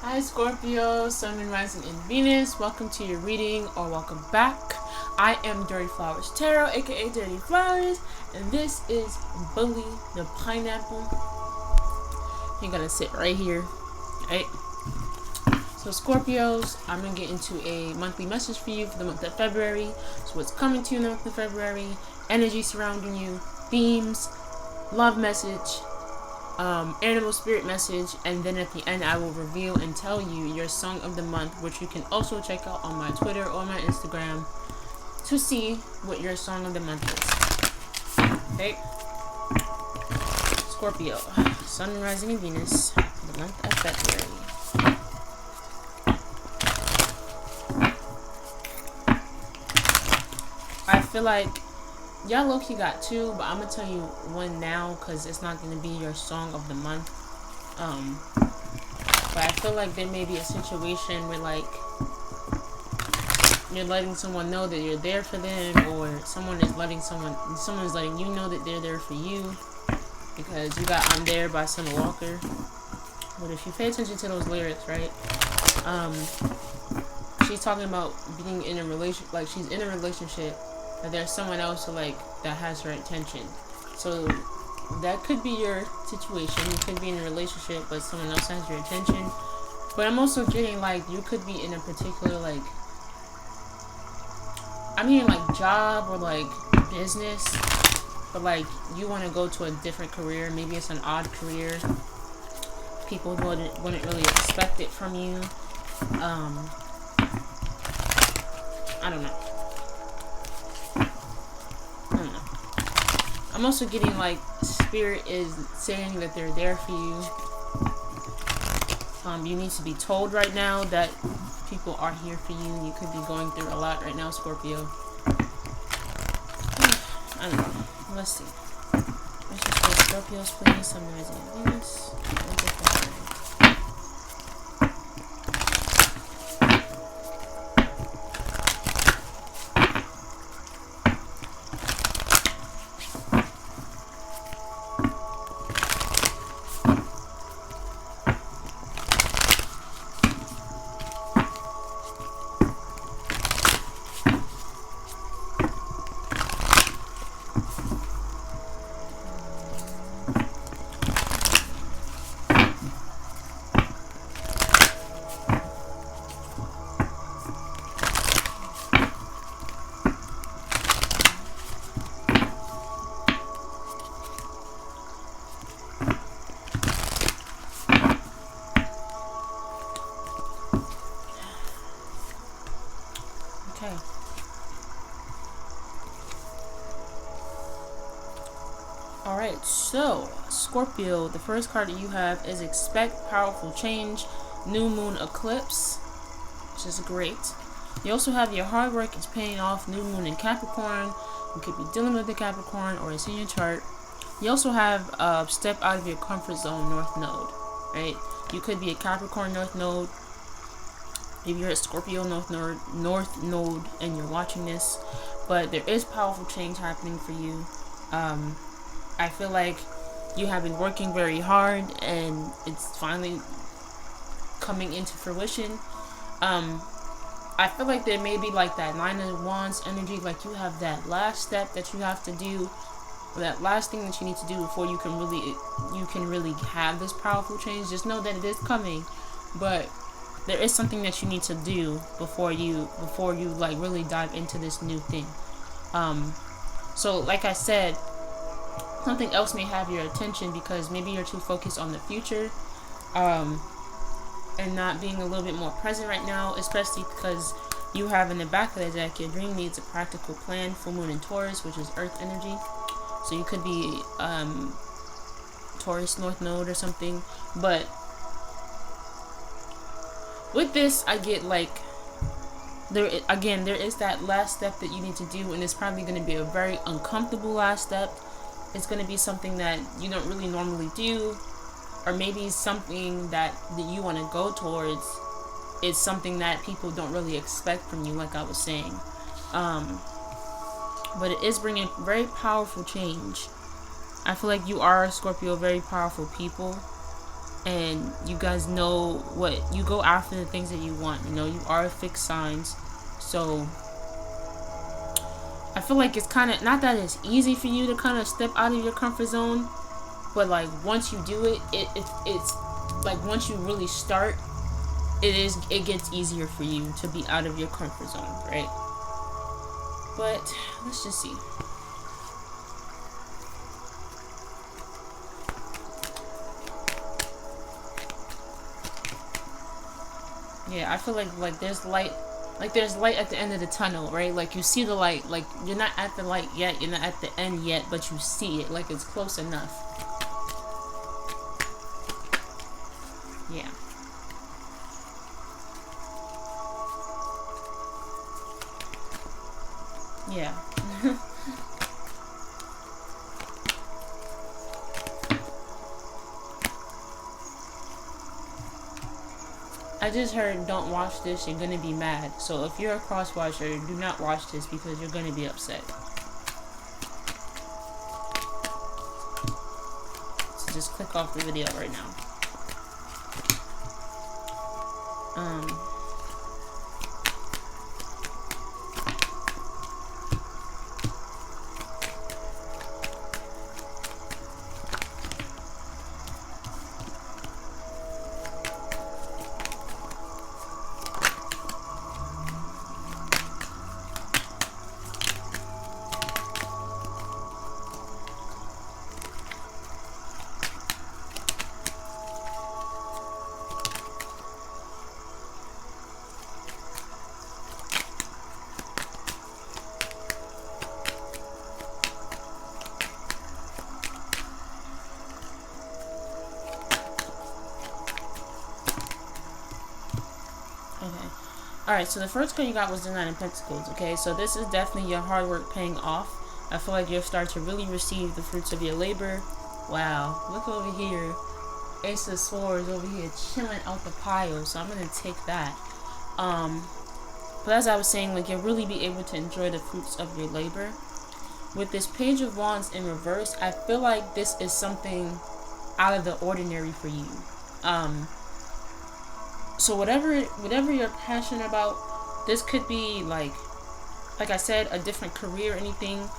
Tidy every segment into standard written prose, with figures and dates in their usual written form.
Hi Scorpio, Sun and Rising in Venus. Welcome to your reading or welcome back. I am DirtyFlowerTarot A.K.A Dirty Flowers, and this is Bully the Pineapple. You're gonna sit right here, right? So Scorpios, I'm gonna get into a monthly message for you for the month of February. So what's coming to you in the month of February, energy surrounding you, themes, love message, animal spirit message, and then at the end I will reveal and tell you your song of the month, which you can also check out on my Twitter or my Instagram to see what your song of the month is. Okay, Scorpio, Sun rising in Venus for the month of February. I feel like y'all low-key got two, but I'm gonna tell you one now because it's not gonna be your song of the month. But I feel like there may be a situation where like you're letting someone know that you're there for them, or someone's letting you know that they're there for you, because you got "I'm There" by Summer Walker. But if you pay attention to those lyrics, right, she's talking about being in a relationship, like she's in a relationship, but there's someone else who, like, that has her attention. So that could be your situation. You could be in a relationship, but someone else has your attention. But I'm also getting like you could be in a particular like job or like business, but like you want to go to a different career. Maybe it's an odd career. People wouldn't really expect it from you. I don't know. I'm also getting like spirit is saying that they're there for you. You need to be told right now that people are here for you. You could be going through a lot right now, Scorpio. I don't know. Let's see. Let's just go Scorpios, please. Sun rising in Venus. Okay. Alright, so Scorpio, the first card that you have is Expect Powerful Change, New Moon Eclipse, which is great. You also have your hard work is paying off, New Moon in Capricorn. You could be dealing with the Capricorn or it's in your chart. You also have Step Out of Your Comfort Zone North Node, right? You could be a Capricorn North Node. If you're a Scorpio North Node and you're watching this, but there is powerful change happening for you. I feel like you have been working very hard and it's finally coming into fruition. I feel like there may be like that Nine of Wands energy, like you have that last step that you have to do, or that last thing that you need to do before you can really have this powerful change. Just know that it is coming, but there is something that you need to do before you like really dive into this new thing. So like I said, something else may have your attention because maybe you're too focused on the future, and not being a little bit more present right now, especially because you have in the back of the deck, your dream needs a practical plan. Full moon in Taurus, which is earth energy. So you could be Taurus North Node or something, but with this, I get like there is that last step that you need to do, and it's probably going to be a very uncomfortable last step. It's going to be something that you don't really normally do, or maybe something that you want to go towards is something that people don't really expect from you, like I was saying. But it is bringing very powerful change. I feel like you are, Scorpio, very powerful people. and you guys know what you go after, the things that you want. You know, you are fixed signs, so I feel like it's kind of, not that it's easy for you to kind of step out of your comfort zone, but like once you do it, it's like once you really start, it gets easier for you to be out of your comfort zone, right? But let's just see. Yeah, I feel like there's light, like there's light at the end of the tunnel, right? Like you see the light, like you're not at the light yet, you're not at the end yet, but you see it, like it's close enough. Yeah. Yeah. I just heard, don't watch this, you're gonna be mad. So if you're a cross watcher, do not watch this because you're gonna be upset. So just click off the video right now. Alright, so the first card you got was the Nine of Pentacles, okay? So this is definitely your hard work paying off. I feel like you'll start to really receive the fruits of your labor. Wow, look over here. Ace of Swords over here chilling out the pile, so I'm going to take that. But as I was saying, like, you'll really be able to enjoy the fruits of your labor. With this Page of Wands in reverse, I feel like this is something out of the ordinary for you. So whatever you're passionate about, this could be like I said, a different career or anything.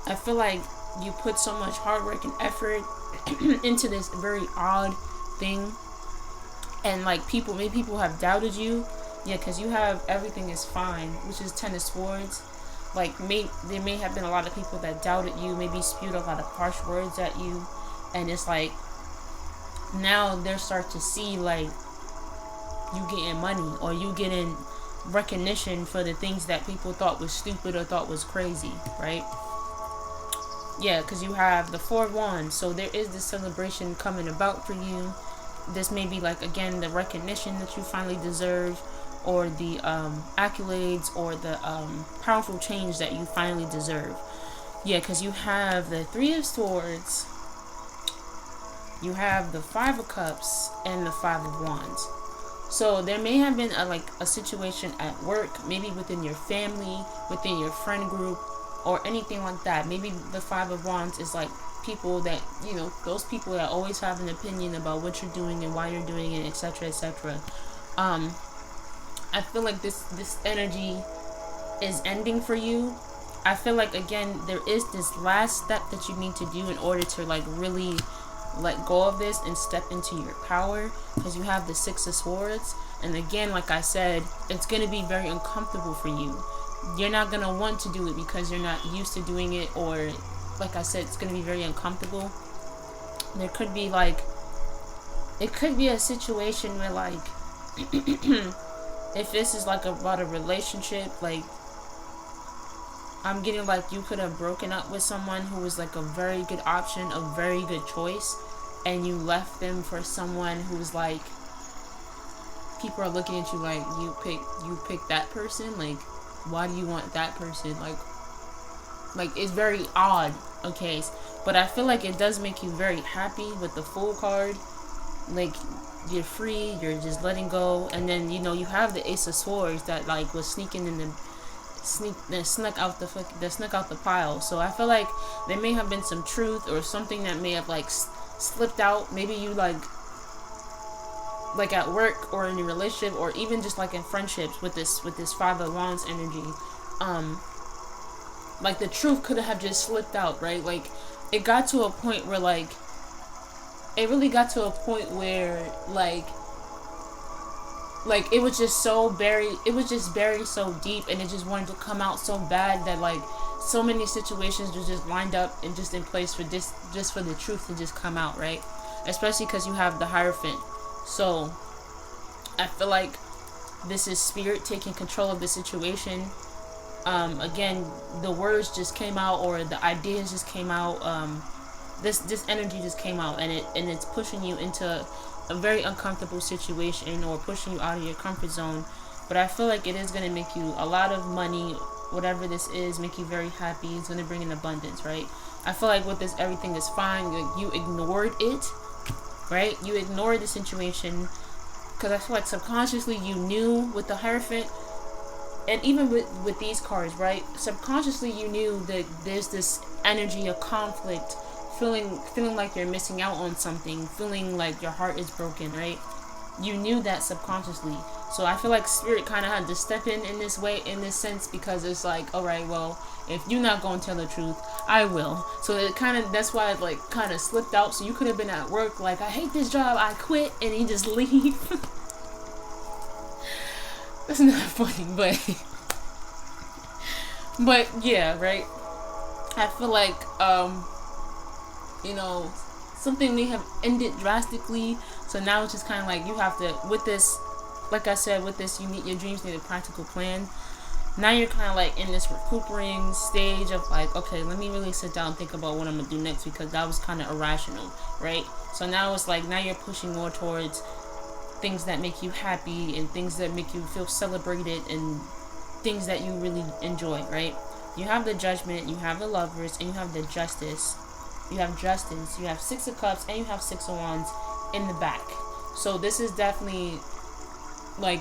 I feel like you put so much hard work and effort into this very odd thing, and like maybe people have doubted you. Yeah, because you have everything is fine, which is Ten of Swords. Like there may have been a lot of people that doubted you, maybe spewed a lot of harsh words at you, and it's like now they're starting to see like you getting money, or you getting recognition for the things that people thought was stupid or thought was crazy, right? Yeah, because you have the Four of Wands, so there is this celebration coming about for you. This may be like, again, the recognition that you finally deserve, or the accolades, or the powerful change that you finally deserve. Yeah, because you have the Three of Swords, you have the Five of Cups, and the Five of Wands. So there may have been a situation at work, maybe within your family, within your friend group, or anything like that. Maybe the Five of Wands is like people that, you know, those people that always have an opinion about what you're doing and why you're doing it, etc., etc. I feel like this energy is ending for you. I feel like, again, there is this last step that you need to do in order to like really let go of this and step into your power, because you have the Six of Swords, and again, like I said, it's going to be very uncomfortable for you. You're not going to want to do it because you're not used to doing it, or like I said, it's going to be very uncomfortable. There could be like, it could be a situation where like if this is like about a relationship, like I'm getting like you could have broken up with someone who was like a very good option, a very good choice, and you left them for someone who's like, people are looking at you like, you pick that person, like why do you want that person, like it's very odd, okay? But I feel like it does make you very happy with the Fool card. Like you're free, you're just letting go, and then you know you have the Ace of Swords that like was sneaking in the snuck out the pile. So I feel like there may have been some truth or something that may have like slipped out. Maybe you like like at work or in a relationship, or even just like in friendships with this Five of Wands energy, like the truth could have just slipped out, right? Like it got to a point where like it really got to a point where like it was just so buried, it was just buried so deep, and it just wanted to come out so bad that like so many situations were just lined up and just in place for this, just for the truth to just come out, right? Especially because you have the Hierophant. So I feel like this is spirit taking control of the situation. Again, the words just came out, or the ideas just came out. This energy just came out, and it's pushing you into a very uncomfortable situation, or pushing you out of your comfort zone. But I feel like it is going to make you a lot of money, whatever this is, make you very happy. It's going to bring in abundance, right? I feel like with this, everything is fine. Like, you ignored it, right? You ignored the situation, because I feel like subconsciously you knew with the Hierophant, and even with these cards, right? Subconsciously you knew that there's this energy of conflict, feeling like you're missing out on something, feeling like your heart is broken, right? You knew that subconsciously. So I feel like spirit kind of had to step in this way, in this sense, because it's like, all right, well, if you're not going to tell the truth, I will. So it kind of, that's why it like kind of slipped out. So you could have been at work like, I hate this job, I quit, and you just leave. That's not funny, but yeah, right? I feel like you know, something may have ended drastically, so now it's just kind of like you have to, with this, like I said, with this, your dreams need a practical plan. Now you're kind of like in this recuperating stage of like, okay, let me really sit down and think about what I'm gonna do next, because that was kind of irrational, right? So now it's like, now you're pushing more towards things that make you happy, and things that make you feel celebrated, and things that you really enjoy, right? You have the Judgment, you have the Lovers, and you have the Justice. You have Justice, you have Six of Cups, and you have Six of Wands in the back. So this is definitely like,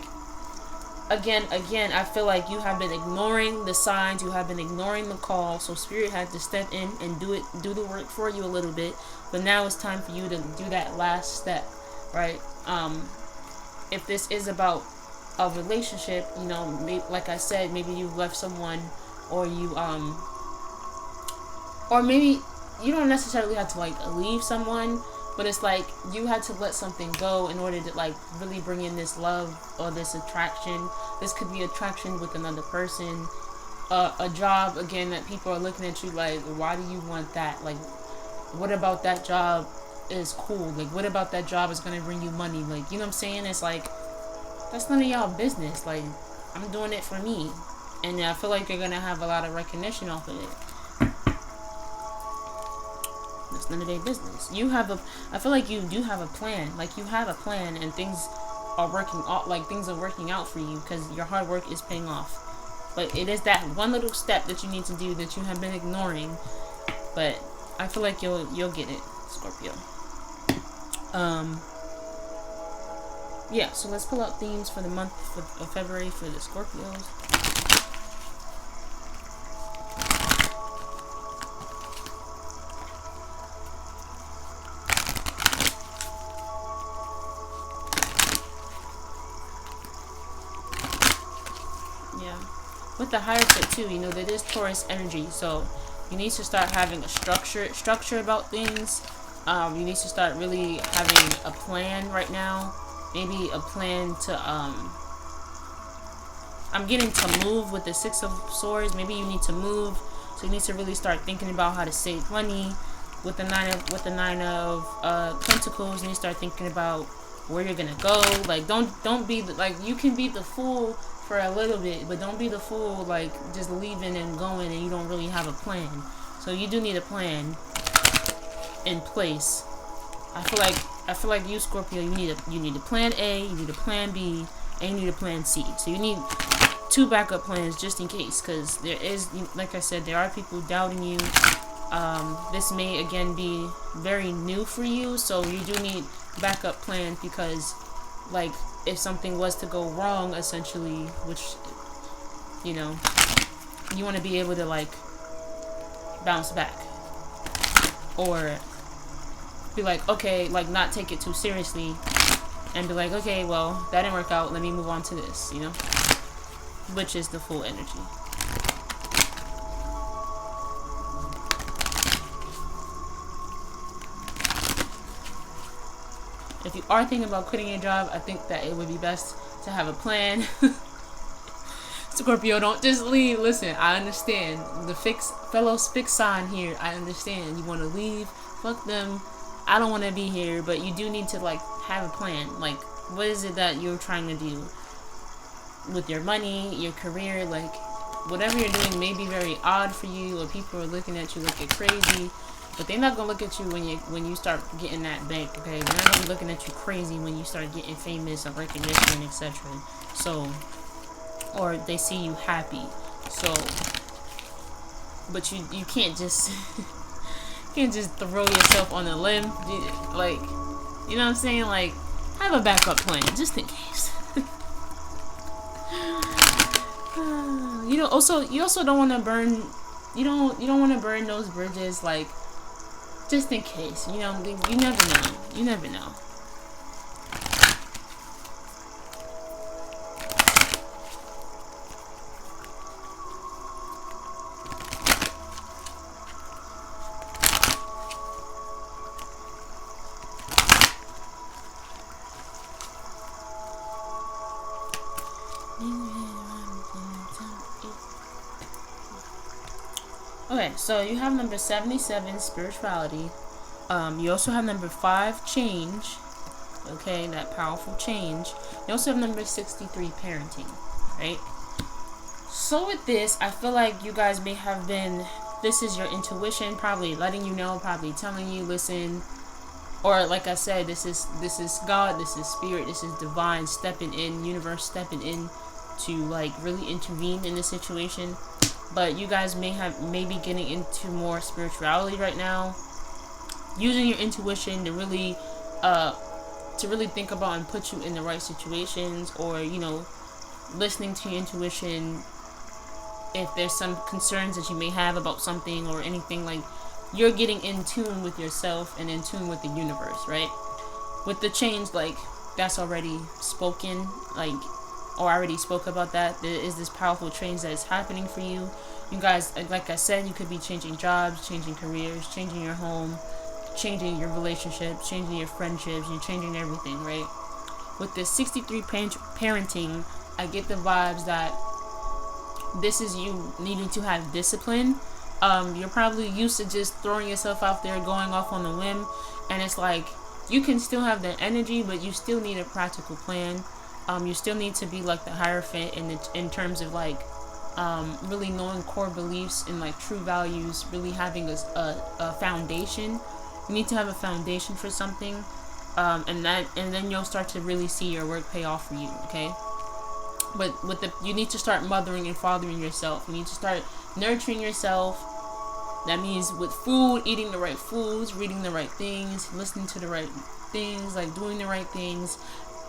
again, I feel like you have been ignoring the signs, you have been ignoring the call. So spirit had to step in and do the work for you a little bit. But now it's time for you to do that last step, right? If this is about a relationship, you know, like I said, maybe you've left someone, or you or maybe you don't necessarily have to like leave someone, but it's like you had to let something go in order to like really bring in this love or this attraction. This could be attraction with another person, a job, again, that people are looking at you like, why do you want that? Like, what about that job is cool? Like, what about that job is gonna bring you money? Like, you know what I'm saying? It's like, that's none of y'all business. Like, I'm doing it for me, and I feel like you're gonna have a lot of recognition off of it. That's none of their business. I feel like you do have a plan. Like, you have a plan, and things are working out. Like, things are working out for you because your hard work is paying off. But it is that one little step that you need to do that you have been ignoring. But I feel like you'll get it, Scorpio. Yeah. So let's pull out themes for the month of February for the Scorpios. With the Hierophant too, you know, that is Taurus energy, so you need to start having a structure about things. You need to start really having a plan right now. Maybe a plan to I'm getting to move with the Six of Swords. Maybe you need to move, so you need to really start thinking about how to save money. With the Nine of Pentacles, you need to start thinking about where you're gonna go. Like, don't be like, you can be the fool for a little bit, but don't be the fool like just leaving and going and you don't really have a plan. So you do need a plan in place. I feel like you, Scorpio, you need a plan A, you need a plan B, and you need a plan C. So you need 2 backup plans just in case, because there is, like I said, there are people doubting you. This may again be very new for you, so you do need backup plans, because like, if something was to go wrong, essentially, which, you know, you want to be able to like bounce back, or be like, okay, like not take it too seriously, and be like, okay, well, that didn't work out, let me move on to this, you know, which is the full energy. If you are thinking about quitting your job, I think that it would be best to have a plan. Scorpio, don't just leave. Listen, I understand. The fellow fixed sign here, I understand. You want to leave, fuck them. I don't want to be here, but you do need to, like, have a plan. Like, what is it that you're trying to do with your money, your career? Like, whatever you're doing may be very odd for you, or people are looking at you like you're crazy. But they're not gonna look at you when you start getting that bank, okay? They're not gonna be looking at you crazy when you start getting famous or recognition, etc. So, or they see you happy. So, but you can't just throw yourself on a limb, like, you know what I'm saying? Like, have a backup plan just in case. You also don't want to burn. You don't want to burn those bridges, like, just in case, you know, you never know. You never know. Okay, so you have number 77, spirituality. You also have number 5, change. Okay, that powerful change. You also have number 63, parenting. Right? So with this, I feel like you guys may have been, this is your intuition, probably letting you know, probably telling you, listen. Or like I said, this is God, this is spirit, this is divine stepping in, universe stepping in to, like, really intervene in the situation. But you guys may be getting into more spirituality right now, using your intuition to really think about and put you in the right situations, or, you know, listening to your intuition if there's some concerns that you may have about something or anything. Like, you're getting in tune with yourself and in tune with the universe, right? With the change, like, that's already spoken, like, or I already spoke about that. There is this powerful change that is happening for you. You guys, like I said, you could be changing jobs, changing careers, changing your home, changing your relationships, changing your friendships, you're changing everything, right? With this 63 parenting, I get the vibes that this is you needing to have discipline. You're probably used to just throwing yourself out there, going off on a whim, and it's like, you can still have the energy, but you still need a practical plan. You still need to be like the Hierophant in terms of, like, really knowing core beliefs and, like, true values, really having a foundation. You need to have a foundation for something, and then you'll start to really see your work pay off for you, okay? But you need to start mothering and fathering yourself. You need to start nurturing yourself. That means with food, eating the right foods, reading the right things, listening to the right things, like doing the right things.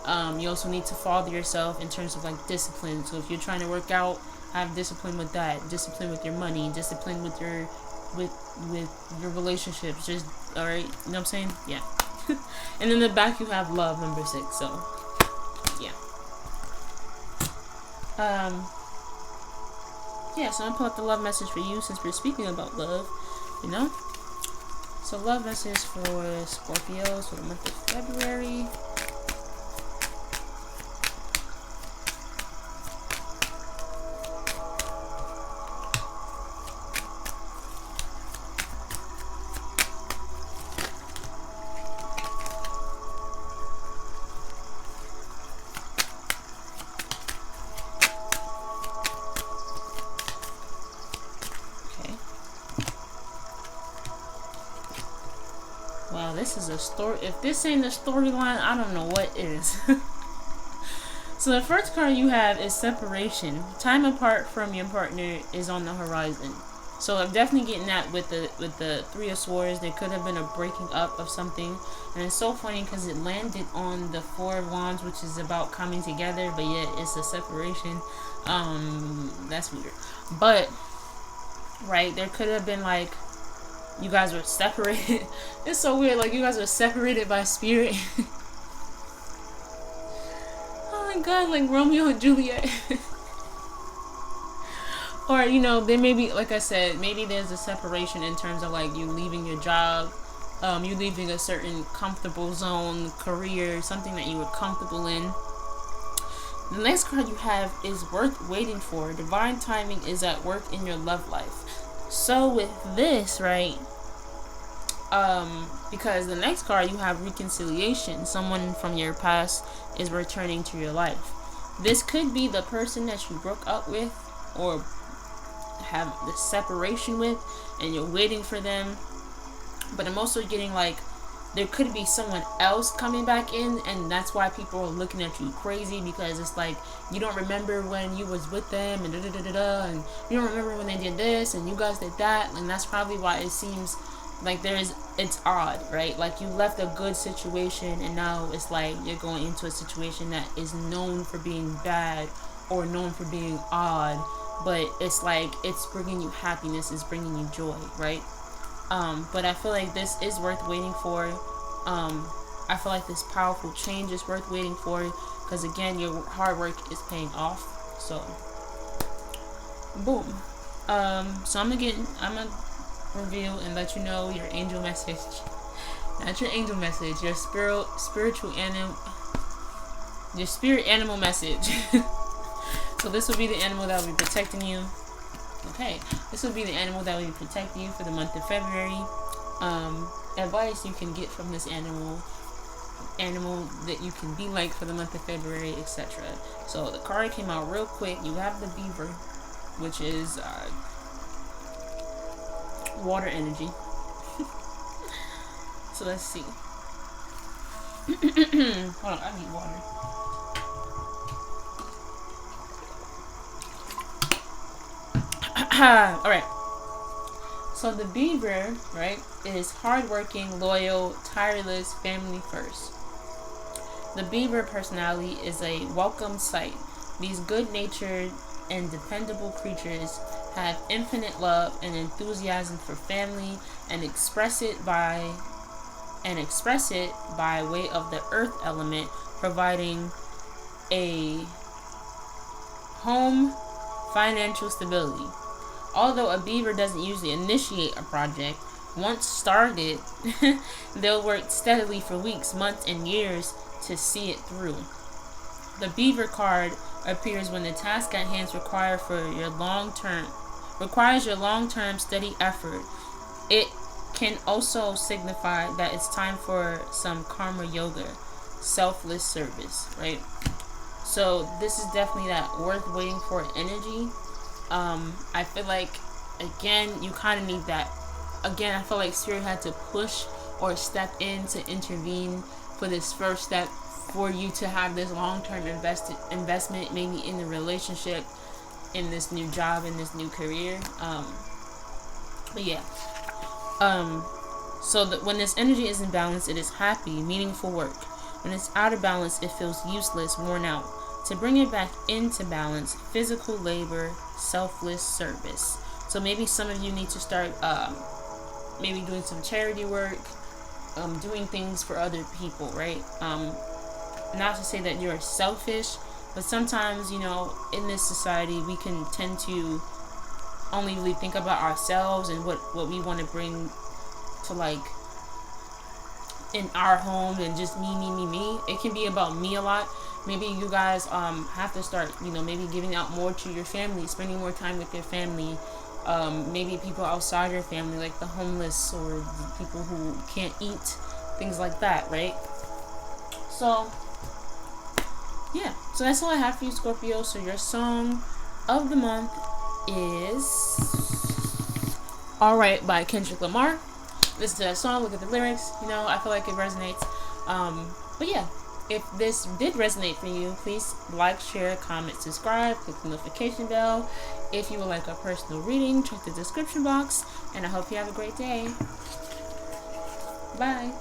You also need to father yourself in terms of, like, discipline. So if you're trying to work out, have discipline with that, discipline with your money, discipline with your relationships. Just, all right, you know what I'm saying? Yeah. And in the back you have love, number 6. So yeah. Yeah, so I'm gonna pull up the love message for you since we're speaking about love, you know. So love message for Scorpio for the month of February. Wow, this is a story. If this ain't a storyline, I don't know what is. So the first card you have is separation. Time apart from your partner is on the horizon. So I'm definitely getting that with the 3 of Swords. There could have been a breaking up of something. And it's so funny because it landed on the 4 of Wands, which is about coming together, but yet it's a separation. That's weird. But, right, there could have been, like, you guys were separated. It's so weird, like, you guys were separated by spirit. my god, like Romeo and Juliet. Or, you know, there may be, like I said, maybe there's a separation in terms of like you leaving your job, you leaving a certain comfortable zone, career, something that you were comfortable in. The next card you have is worth waiting for. Divine timing is at work in your love life. So with this, right, because the next card you have reconciliation. Someone from your past is returning to your life. This could be the person that you broke up with or have the separation with, and you're waiting for them. But I'm also getting like there could be someone else coming back in, and that's why people are looking at you crazy, because it's like you don't remember when you was with them and and you don't remember when they did this and you guys did that, and that's probably why it seems like it's odd, right? Like you left a good situation and now it's like you're going into a situation that is known for being bad or known for being odd, but it's like it's bringing you happiness, it's bringing you joy, right? But I feel like this is worth waiting for. I feel like this powerful change is worth waiting for, because again, your hard work is paying off. So boom. So I'm gonna reveal and let you know your angel message. Not your angel message, your spiritual animal, your spirit animal message. So this will be the animal that will be protecting you. Okay, this will be the animal that will be protecting you for the month of February. Advice you can get from this animal that you can be like for the month of February, etc. So the card came out real quick. You have the beaver, which is water energy. So let's see. Hold on, I need water. Alright. So the beaver, right, is hardworking, loyal, tireless, family first. The beaver personality is a welcome sight. These good-natured and dependable creatures have infinite love and enthusiasm for family and express it by way of the earth element, providing a home, financial stability. Although a beaver doesn't usually initiate a project, once started, they'll work steadily for weeks, months, and years to see it through. The beaver card appears when the task at hand requires your long-term steady effort. It can also signify that it's time for some karma yoga, selfless service, right? So this is definitely that worth waiting for energy. I feel like, again, you kind of need that. Again, I feel like Spirit had to push or step in to intervene for this first step for you to have this long-term investment, maybe in the relationship, in this new job, in this new career. But yeah. So that when this energy is in balance, it is happy, meaningful work. When it's out of balance, it feels useless, worn out. To bring it back into balance, physical labor, selfless service. So maybe some of you need to start maybe doing some charity work, doing things for other people, right? Not to say that you're selfish, but sometimes, you know, in this society, we can tend to only really think about ourselves and what we want to bring to, like, in our home, and just me. It can be about me a lot. Maybe you guys have to start, you know, maybe giving out more to your family, spending more time with your family. Maybe people outside your family, like the homeless or the people who can't eat, things like that, right? So yeah, so that's all I have for you, Scorpio. So your song of the month is Alright by Kendrick Lamar. Listen to that song, look at the lyrics, you know, I feel like it resonates. But yeah, if this did resonate for you, please like, share, comment, subscribe, click the notification bell. If you would like a personal reading, check the description box, and I hope you have a great day. Bye.